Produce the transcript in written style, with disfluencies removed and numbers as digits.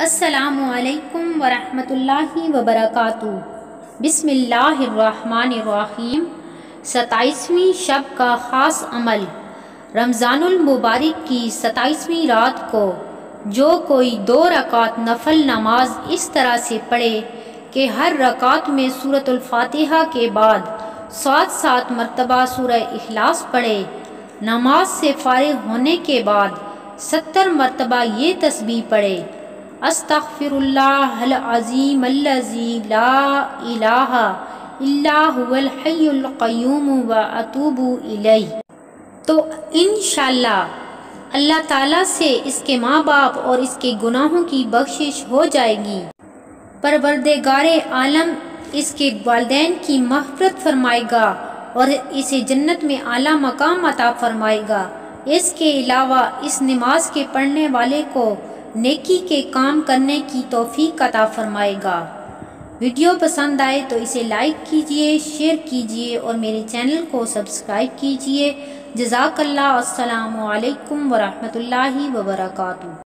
السلام علیکم ورحمۃ اللہ وبرکاتہ۔ بسم اللہ الرحمن الرحیم۔ 27ویں شب کا خاص عمل۔ رمضان المبارک کی 27ویں رات کو جو کوئی 2 رکعت نفل نماز اس طرح سے پڑھے کہ ہر رکعت میں سورۃ الفاتحہ کے بعد 7 مرتبہ سورہ اخلاص پڑھے، نماز سے فارغ ہونے کے بعد 70 مرتبہ یہ تسبیح پڑھے: استغفر اللہ العظیم الذی لا الہ الا هو الحی القیوم واتوب الیہ، تو انشاءاللہ اللہ تعالیٰ سے اس کے ماں باپ اور اس کے گناہوں کی بخشش ہو جائے گی۔ پروردگار عالم اس کے والدین کی مغفرت فرمائے گا اور اسے جنت میں اعلیٰ مقام عطا فرمائے گا۔ اس کے علاوہ اس نماز کے پڑھنے والے کو نیکی کے کام کرنے کی توفیق عطا فرمائے گا۔ ویڈیو پسند آئے تو اسے لائک کیجئے، شیئر کیجئے اور میرے چینل کو سبسکرائب کیجئے۔ جزاک اللہ۔ السلام علیکم ورحمۃ اللہ وبرکاتہ۔